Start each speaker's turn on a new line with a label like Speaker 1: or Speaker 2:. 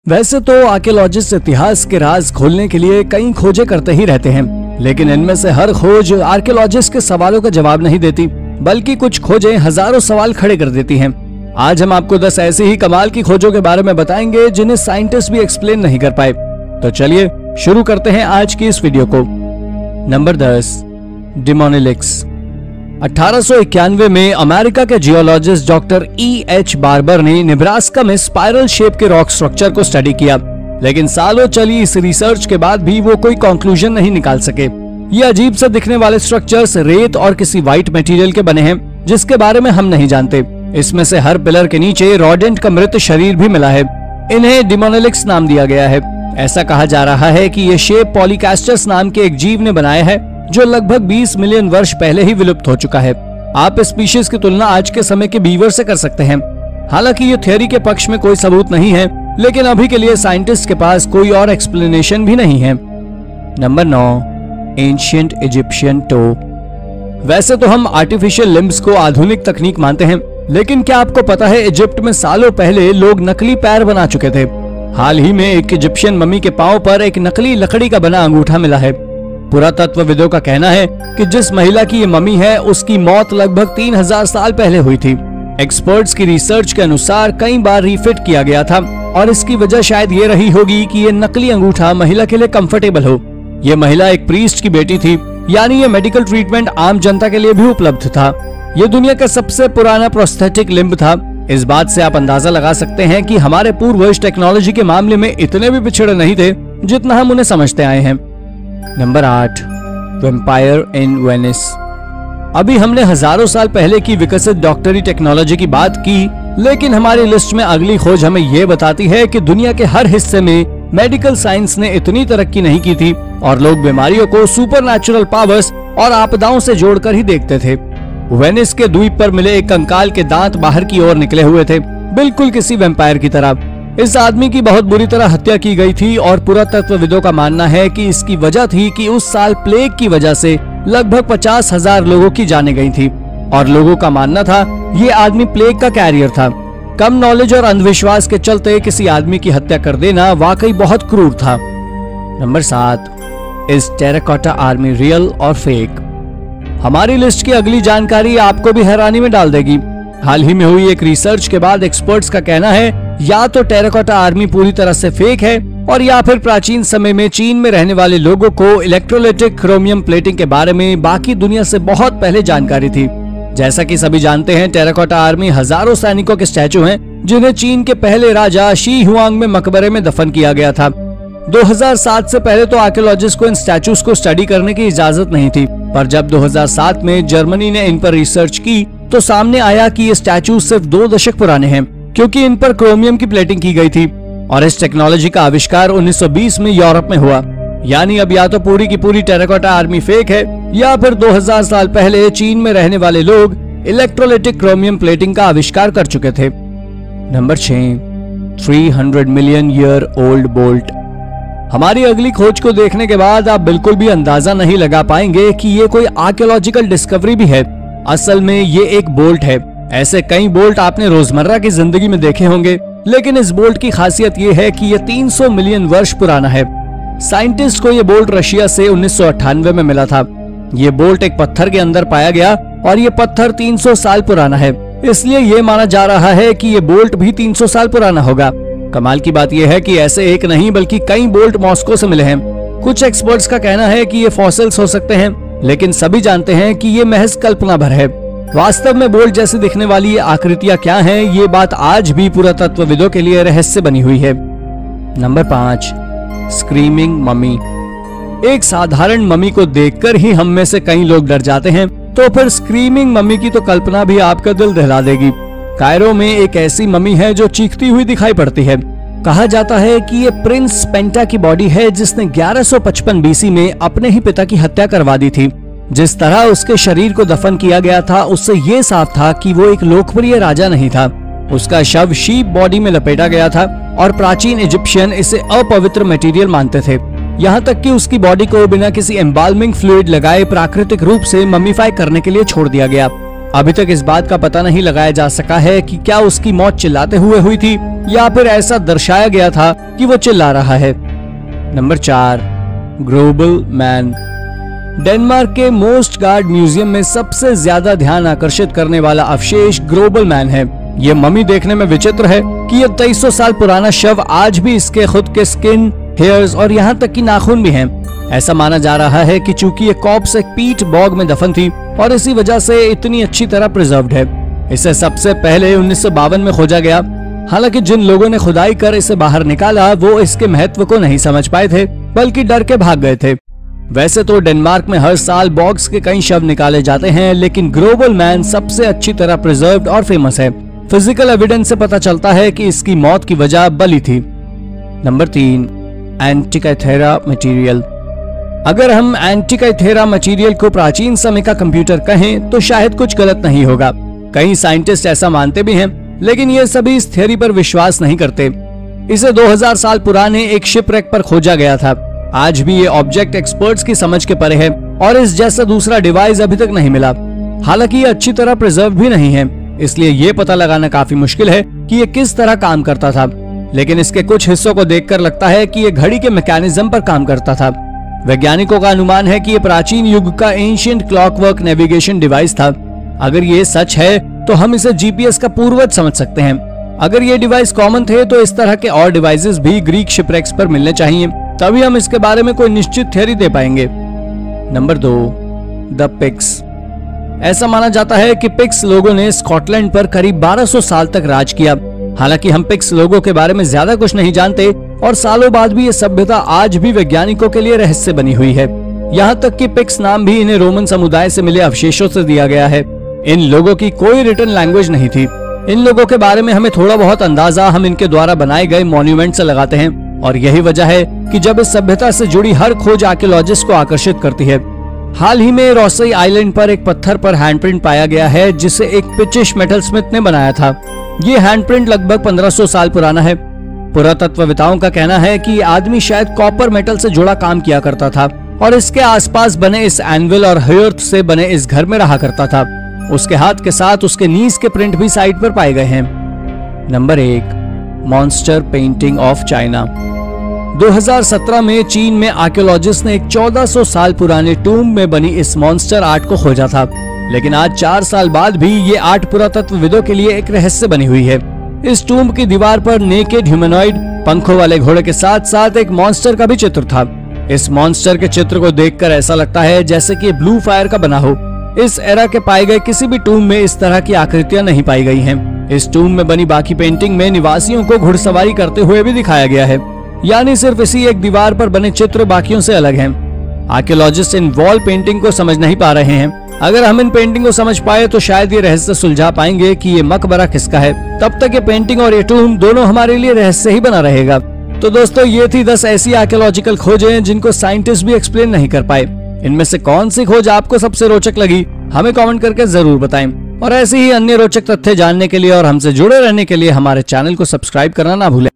Speaker 1: वैसे तो आर्कियोलॉजिस्ट इतिहास के राज खोलने के लिए कई खोजें करते ही रहते हैं, लेकिन इनमें से हर खोज आर्कियोलॉजिस्ट के सवालों का जवाब नहीं देती, बल्कि कुछ खोजें हजारों सवाल खड़े कर देती हैं। आज हम आपको 10 ऐसी ही कमाल की खोजों के बारे में बताएंगे जिन्हें साइंटिस्ट भी एक्सप्लेन नहीं कर पाए। तो चलिए शुरू करते हैं आज की इस वीडियो को। नंबर 10, डिमोनिलिक्स। 1891 में अमेरिका के जियोलॉजिस्ट डॉक्टर E.H. बार्बर ने नेब्रास्का में स्पाइरल शेप के रॉक स्ट्रक्चर को स्टडी किया, लेकिन सालों चली इस रिसर्च के बाद भी वो कोई कंक्लूजन नहीं निकाल सके। ये अजीब से दिखने वाले स्ट्रक्चर्स रेत और किसी व्हाइट मटेरियल के बने हैं जिसके बारे में हम नहीं जानते। इसमें से हर पिलर के नीचे रोडेंट का मृत शरीर भी मिला है। इन्हें डिमोनिलिक्स नाम दिया गया है। ऐसा कहा जा रहा है कि ये शेप पॉलीकास्टस नाम के एक जीव ने बनाया है जो लगभग 20 मिलियन वर्ष पहले ही विलुप्त हो चुका है। आप इस स्पीशीज की तुलना आज के समय के बीवर से कर सकते हैं। हालांकि ये थ्योरी के पक्ष में कोई सबूत नहीं है, लेकिन अभी के लिए साइंटिस्ट के पास कोई और एक्सप्लेनेशन भी नहीं है। Number 9, ancient Egyptian toe. वैसे तो हम आर्टिफिशियल लिम्ब्स को आधुनिक तकनीक मानते हैं, लेकिन क्या आपको पता है इजिप्ट में सालों पहले लोग नकली पैर बना चुके थे। हाल ही में एक इजिप्शियन मम्मी के पांव पर एक नकली लकड़ी का बना अंगूठा मिला है। पुरातत्वविदों का कहना है कि जिस महिला की ये मम्मी है उसकी मौत लगभग 3000 साल पहले हुई थी। एक्सपर्ट्स की रिसर्च के अनुसार कई बार रीफिट किया गया था और इसकी वजह शायद ये रही होगी कि ये नकली अंगूठा महिला के लिए कंफर्टेबल हो। ये महिला एक प्रीस्ट की बेटी थी, यानी ये मेडिकल ट्रीटमेंट आम जनता के लिए भी उपलब्ध था। ये दुनिया का सबसे पुराना प्रोस्थेटिक लिम्ब था। इस बात से आप अंदाजा लगा सकते हैं कि हमारे पूर्वज टेक्नोलॉजी के मामले में इतने भी पिछड़े नहीं थे जितना हम उन्हें समझते आए हैं। नंबर 8, वैम्पायर इन वेनिस। अभी हमने हजारों साल पहले की विकसित डॉक्टरी टेक्नोलॉजी की बात की, लेकिन हमारी लिस्ट में अगली खोज हमें ये बताती है कि दुनिया के हर हिस्से में मेडिकल साइंस ने इतनी तरक्की नहीं की थी और लोग बीमारियों को सुपरनैचुरल पावर्स और आपदाओं से जोड़कर ही देखते थे। वेनिस के द्वीप पर मिले एक कंकाल के दांत बाहर की ओर निकले हुए थे, बिल्कुल किसी वैम्पायर की तरह। इस आदमी की बहुत बुरी तरह हत्या की गई थी और पुरातत्वविदों का मानना है कि इसकी वजह थी कि उस साल प्लेग की वजह से लगभग 50,000 लोगों की जानें गई थी और लोगों का मानना था ये आदमी प्लेग का कैरियर था। कम नॉलेज और अंधविश्वास के चलते किसी आदमी की हत्या कर देना वाकई बहुत क्रूर था। Number 7, is terracotta army real और फेक। हमारी लिस्ट की अगली जानकारी आपको भी हैरानी में डाल देगी। हाल ही में हुई एक रिसर्च के बाद एक्सपर्ट्स का कहना है या तो टेराकोटा आर्मी पूरी तरह से फेक है और या फिर प्राचीन समय में चीन में रहने वाले लोगों को इलेक्ट्रोलाइटिक क्रोमियम प्लेटिंग के बारे में बाकी दुनिया से बहुत पहले जानकारी थी। जैसा कि सभी जानते हैं, टेराकोटा आर्मी हजारों सैनिकों के स्टैचू हैं जिन्हें चीन के पहले राजा शी हुआंग में मकबरे में दफन किया गया था। 2007 से पहले तो आर्कियोलॉजिस्ट को इन स्टैचूज को स्टडी करने की इजाजत नहीं थी, पर जब 2007 में जर्मनी ने इन पर रिसर्च की तो सामने आया कि ये स्टैचू सिर्फ 2 दशक पुराने हैं, क्योंकि इन पर क्रोमियम की प्लेटिंग की गई थी और इस टेक्नोलॉजी का आविष्कार 1920 में यूरोप में हुआ। यानी अब या तो पूरी की पूरी टेराकोटा आर्मी फेक है या फिर 2000 साल पहले चीन में रहने वाले लोग इलेक्ट्रोलाइटिक क्रोमियम प्लेटिंग का आविष्कार कर चुके थे। Number 6, 300 million year old bolt. हमारी अगली खोज को देखने के बाद आप बिल्कुल भी अंदाजा नहीं लगा पाएंगे कि ये कोई आर्कियोलॉजिकल डिस्कवरी भी है। असल में ये एक बोल्ट है। ऐसे कई बोल्ट आपने रोजमर्रा की जिंदगी में देखे होंगे, लेकिन इस बोल्ट की खासियत ये है कि ये 300 मिलियन वर्ष पुराना है। साइंटिस्ट को ये बोल्ट रशिया से 1998 में मिला था। ये बोल्ट एक पत्थर के अंदर पाया गया और ये पत्थर 300 साल पुराना है, इसलिए ये माना जा रहा है कि ये बोल्ट भी 300 साल पुराना होगा। कमाल की बात यह है कि ऐसे एक नहीं बल्कि कई बोल्ट मॉस्को से मिले हैं। कुछ एक्सपर्ट्स का कहना है कि ये फॉसिल्स हो सकते हैं, लेकिन सभी जानते हैं कि ये महज कल्पना भर है। वास्तव में बोल्ट जैसी दिखने वाली ये आकृतियां क्या हैं, ये बात आज भी पुरातत्वविदों के लिए रहस्य बनी हुई है। Number 5, screaming mummy. एक साधारण मम्मी को देखकर ही हम में से कई लोग डर जाते हैं, तो फिर स्क्रीमिंग मम्मी की तो कल्पना भी आपका दिल दहला देगी। कायरो में एक ऐसी मम्मी है जो चीखती हुई दिखाई पड़ती है। कहा जाता है कि ये प्रिंस पेंटा की बॉडी है जिसने 1155 BC में अपने ही पिता की हत्या करवा दी थी। जिस तरह उसके शरीर को दफन किया गया था उससे ये साफ था कि वो एक लोकप्रिय राजा नहीं था। उसका शव शीप बॉडी में लपेटा गया था और प्राचीन इजिप्शियन इसे अपवित्र मटेरियल मानते थे। यहाँ तक कि उसकी बॉडी को बिना किसी एम्बाल्मिंग फ्लूइड लगाए प्राकृतिक रूप से मम्मीफाई करने के लिए छोड़ दिया गया। अभी तक इस बात का पता नहीं लगाया जा सका है कि क्या उसकी मौत चिल्लाते हुए हुई थी या फिर ऐसा दर्शाया गया था कि वो चिल्ला रहा है। Number 4, Grauballe man. डेनमार्क के मोस्ट गार्ड म्यूजियम में सबसे ज्यादा ध्यान आकर्षित करने वाला अवशेष ग्रोबल मैन है। ये मम्मी देखने में विचित्र है कि ये 2300 साल पुराना शव आज भी इसके खुद के स्किन, हेयर्स और यहाँ तक कि नाखून भी हैं। ऐसा माना जा रहा है कि चूंकि ये कॉर्प्स एक पीट बॉग में दफन थी और इसी वजह से इतनी अच्छी तरह प्रिजर्व्ड है। इसे सबसे पहले 1952 में खोजा गया। हालांकि जिन लोगों ने खुदाई कर इसे बाहर निकाला वो इसके महत्व को नहीं समझ पाए थे, बल्कि डर के भाग गए थे। वैसे तो डेनमार्क में हर साल बॉग्स के कई शव निकाले जाते हैं, लेकिन ग्रोबल मैन सबसे अच्छी तरह प्रिजर्व्ड और फेमस है। फिजिकल एविडेंस से पता चलता है कि इसकी मौत की वजह बलि थी। Number 3, Antikythera material. अगर हम एंटिकाइथेरा मटेरियल को प्राचीन समय का कंप्यूटर कहें तो शायद कुछ गलत नहीं होगा। कई साइंटिस्ट ऐसा मानते भी हैं, लेकिन ये सभी इस थ्योरी पर विश्वास नहीं करते। इसे 2000 साल पुराने एक शिपरेक पर खोजा गया था। आज भी ये ऑब्जेक्ट एक्सपर्ट्स की समझ के परे है और इस जैसा दूसरा डिवाइस अभी तक नहीं मिला। हालांकि ये अच्छी तरह प्रिजर्व भी नहीं है, इसलिए ये पता लगाना काफी मुश्किल है कि ये किस तरह काम करता था। लेकिन इसके कुछ हिस्सों को देखकर लगता है कि ये घड़ी के मैकेनिज्म पर काम करता था। वैज्ञानिकों का अनुमान है कि ये प्राचीन युग का एंशिएंट क्लॉकवर्क नेविगेशन डिवाइस था। अगर ये सच है तो हम इसे जीपीएस का पूर्वज समझ सकते हैं। अगर ये डिवाइस कॉमन थे तो इस तरह के और डिवाइसेस भी ग्रीक शिपरेक्स पर मिलने चाहिए, तभी हम इसके बारे में कोई निश्चित थ्योरी दे पाएंगे। Number 2, the Picts. ऐसा माना जाता है कि पिक्स लोगों ने स्कॉटलैंड पर करीब 1200 साल तक राज किया। हालांकि हम पिक्स लोगों के बारे में ज्यादा कुछ नहीं जानते और सालों बाद भी ये सभ्यता आज भी वैज्ञानिकों के लिए रहस्य बनी हुई है। यहाँ तक कि पिक्स नाम भी इन्हें रोमन समुदाय से मिले अवशेषों से दिया गया है। इन लोगों की कोई रिटन लैंग्वेज नहीं थी। इन लोगों के बारे में हमें थोड़ा बहुत अंदाजा हम इनके द्वारा बनाए गए मॉन्यूमेंट से लगाते हैं, और यही वजह है कि जब इस सभ्यता से जुड़ी हर खोज आर्कियोलॉजिस्ट को आकर्षित करती है। हाल ही में रोसई आइलैंड पर एक पत्थर पर हैंडप्रिंट पाया गया है, जिसे एक पिचिश मेटल स्मिथ ने बनाया था। ये हैंडप्रिंट लगभग 1500 साल पुराना है। पुरातत्वविदाओं का कहना है कि आदमी शायद कॉपर मेटल से जुड़ा काम किया करता था और इसके आसपास बने इस एनविल और हर्थ से बने इस घर में रहा करता था। उसके हाथ के साथ उसके नीज के प्रिंट भी साइड पर पाए गए हैं। Number 1, monster painting of China. 2017 में चीन में आर्कियोलॉजिस्ट ने एक 1400 साल पुराने टूम्ब में बनी इस मॉन्स्टर आर्ट को खोजा था, लेकिन आज 4 साल बाद भी ये आर्ट पुरातत्वविदों के लिए एक रहस्य बनी हुई है। इस टूम्ब की दीवार पर नेकेड ह्यूमनॉइड, पंखों वाले घोड़े के साथ साथ एक मॉन्स्टर का भी चित्र था। इस मॉन्स्टर के चित्र को देखकर ऐसा लगता है जैसे कि ब्लू फायर का बना हो। इस एरा के पाए गए किसी भी टूम्ब में इस तरह की आकृतियां नहीं पाई गई हैं। इस टूम्ब में बनी बाकी पेंटिंग में निवासियों को घुड़सवारी करते हुए भी दिखाया गया है, यानी सिर्फ इसी एक दीवार पर बने चित्र बाकियों से अलग हैं। आर्कियोलॉजिस्ट इन वॉल पेंटिंग को समझ नहीं पा रहे हैं। अगर हम इन पेंटिंग को समझ पाए तो शायद ये रहस्य सुलझा पाएंगे कि ये मकबरा किसका है। तब तक ये पेंटिंग और ये टूम्ब दोनों हमारे लिए रहस्य ही बना रहेगा। तो दोस्तों, ये थी 10 ऐसी आर्कियोलॉजिकल खोजें जिनको साइंटिस्ट भी एक्सप्लेन नहीं कर पाए। इनमें से कौन सी खोज आपको सबसे रोचक लगी, हमें कमेंट करके जरूर बताएं। और ऐसे ही अन्य रोचक तथ्य जानने के लिए और हमसे जुड़े रहने के लिए हमारे चैनल को सब्सक्राइब करना ना भूलें।